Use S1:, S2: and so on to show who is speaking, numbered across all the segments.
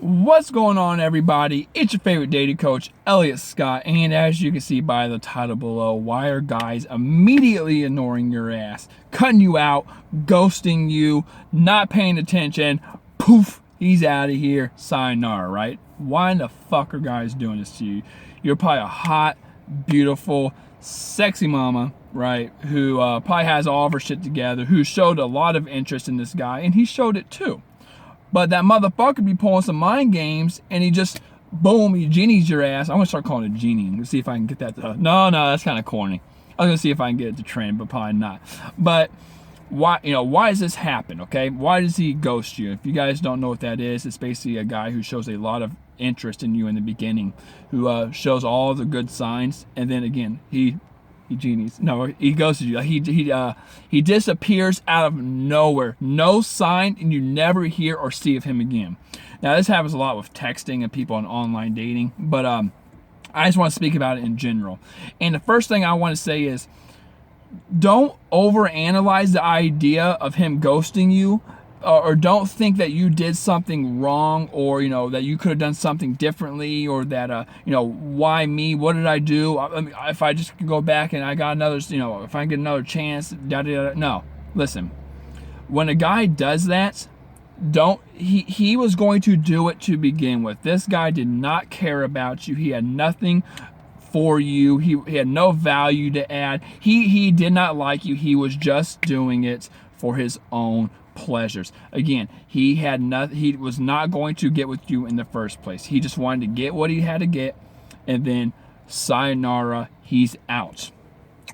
S1: What's going on, everybody? It's your favorite dating coach, Elliot Scott, and as you can see by the title below, why are guys immediately ignoring your ass, cutting you out, ghosting you, not paying attention? Poof, he's out of here, sayonara, right? Why in the fuck are guys doing this to you? You're probably a hot, beautiful, sexy mama, right, who probably has all of her shit together, who showed a lot of interest in this guy, and he showed it too. But that motherfucker be pulling some mind games, and he just, boom, he genies your ass. I'm gonna start calling it genie. Let's see if I can get that to, no, that's kind of corny. I was gonna see if I can get it to trend, but probably not. But why does this happen, okay? Why does he ghost you? If you guys don't know what that is, it's basically a guy who shows a lot of interest in you in the beginning, who shows all the good signs, and then again, he genies. No, he ghosts you. He disappears out of nowhere. No sign, and you never hear or see of him again. Now, this happens a lot with texting and people on online dating, but I just want to speak about it in general. And the first thing I want to say is, don't overanalyze the idea of him ghosting you, or don't think that you did something wrong, or that you could have done something differently, or that why me? What did I do? I mean, if I just go back and I got another, if I get another chance, no. Listen, when a guy does that, he was going to do it to begin with. This guy did not care about you. He had nothing for you. He had no value to add. He did not like you. He was just doing it for his own pleasures. Again, he was not going to get with you in the first place. He just wanted to get what he had to get, and then sayonara, he's out.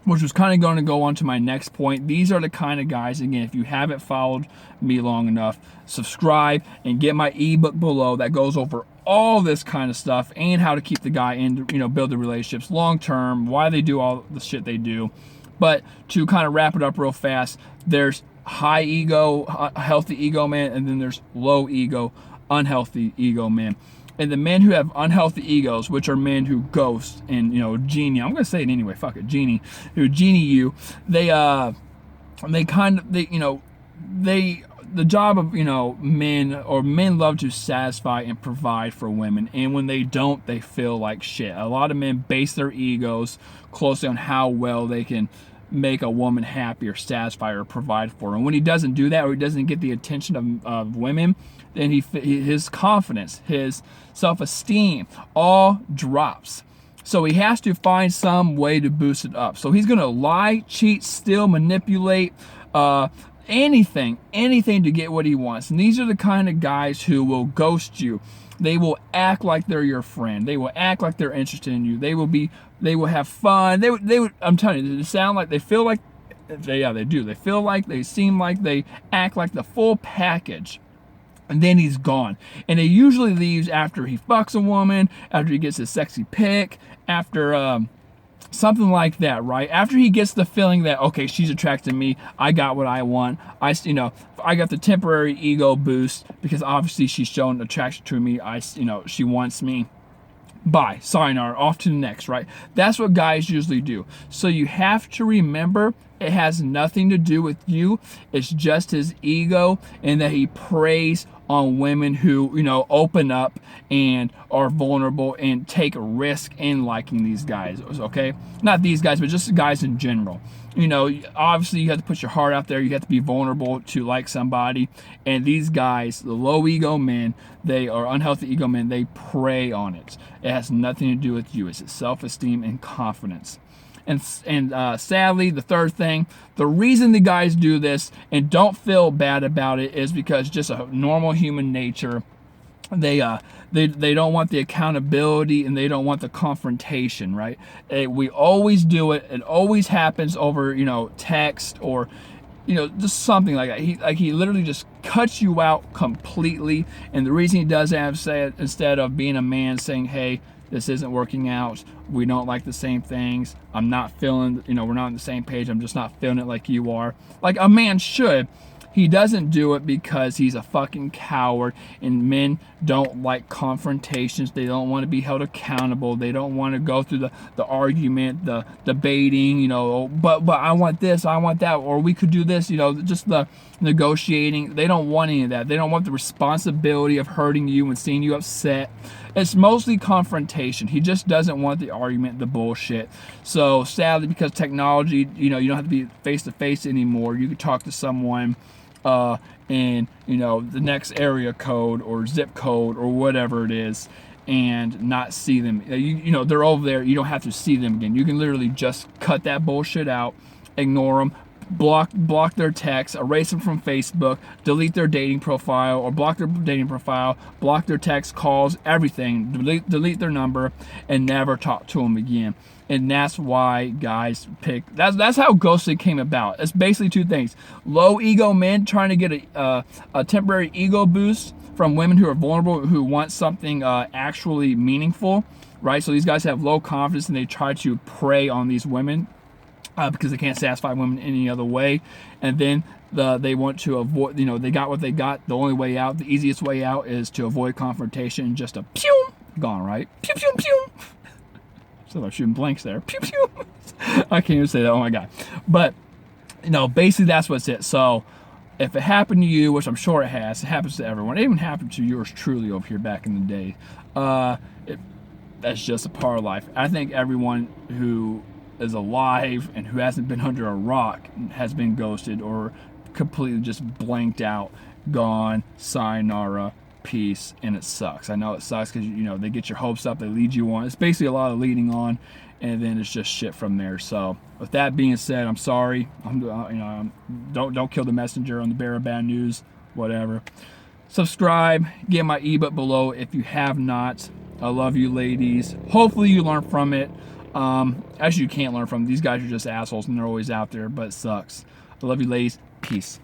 S1: Which was kind of going to go on to my next point. These are the kind of guys, again, if you haven't followed me long enough, subscribe and get my ebook below that goes over all this kind of stuff and how to keep the guy in, build the relationships long term, why they do all the shit they do. But to kind of wrap it up real fast, there's high ego, healthy ego man, and then there's low ego, unhealthy ego man. And the men who have unhealthy egos, which are men who ghost and genie, I'm gonna say it anyway, fuck it, genie, who genie you, the job of men love to satisfy and provide for women, and when they don't, they feel like shit. A lot of men base their egos closely on how well they can make a woman happy or satisfy or provide for her. And when he doesn't do that, or he doesn't get the attention of women, then his confidence, his self-esteem all drops. So he has to find some way to boost it up. So he's going to lie, cheat, steal, manipulate, anything to get what he wants. And these are the kind of guys who will ghost you. They will act like they're your friend. They will act like they're interested in you. They will have fun. They would, I'm telling you, they sound like, they feel like, they do. They feel like, they seem like, they act like the full package. And then he's gone. And he usually leaves after he fucks a woman, after he gets a sexy pic, after something like that, right? After he gets the feeling that, okay, she's attracted to me, I got what I want, I got the temporary ego boost because obviously she's shown attraction to me, she wants me. Bye, sayonara, off to the next, right? That's what guys usually do. So you have to remember, it has nothing to do with you. It's just his ego, and that he preys on women who, open up and are vulnerable and take a risk in liking these guys, okay? Not these guys, but just guys in general. Obviously you have to put your heart out there. You have to be vulnerable to like somebody. And these guys, the low ego men, they are unhealthy ego men, they prey on it. It has nothing to do with you. It's self-esteem and confidence. And sadly, the third thing, the reason the guys do this and don't feel bad about it is because just a normal human nature. They don't want the accountability, and they don't want the confrontation, right? We always do it. It always happens over text, or just something like that. He literally just cuts you out completely. And the reason he does that is instead of being a man saying, hey, this isn't working out, we don't like the same things, I'm not feeling, we're not on the same page, I'm just not feeling it like you are, like a man should, He doesn't do it because he's a fucking coward, and men don't like confrontations. They don't want to be held accountable. They don't want to go through the argument, the debating, you know, but I want this, I want that, or we could do this, you know, just the negotiating. They don't want any of that. They don't want the responsibility of hurting you and seeing you upset. It's mostly confrontation. He just doesn't want the argument, the bullshit. So sadly, because technology, you know, you don't have to be face to face anymore. You can talk to someone in, you know, the next area code or zip code or whatever it is, and not see them. You know, they're over there. You don't have to see them again. You can literally just cut that bullshit out, ignore them, block their text, erase them from Facebook, delete their dating profile, or block their dating profile, block their text calls, everything, delete their number, and never talk to them again. And that's why guys pick. That's how ghosting came about. It's basically two things: low ego men trying to get a temporary ego boost from women who are vulnerable, who want something actually meaningful, right? So these guys have low confidence and they try to prey on these women because they can't satisfy women any other way. And then they want to avoid, you know, they got what they got. The only way out, the easiest way out, is to avoid confrontation. Just a pew, gone, right? Pew pew pew. So I'm shooting blanks there. Pew pew. I can't even say that. Oh my god. But you know, basically that's what's it. So if it happened to you, which I'm sure it has, it happens to everyone. It even happened to yours truly over here back in the day. That's just a part of life. I think everyone who is alive and who hasn't been under a rock has been ghosted or completely just blanked out, gone, sayonara, peace, and it sucks. I know it sucks because, you know, they get your hopes up, they lead you on. It's basically a lot of leading on, and then it's just shit from there. So with that being said, I'm sorry. Don't kill the messenger on the bearer of bad news, whatever. Subscribe, get my ebook below if you have not. I love you ladies. Hopefully you learn from it. Actually, you can't learn from them. These guys are just assholes and they're always out there, but it sucks. I love you ladies. Peace.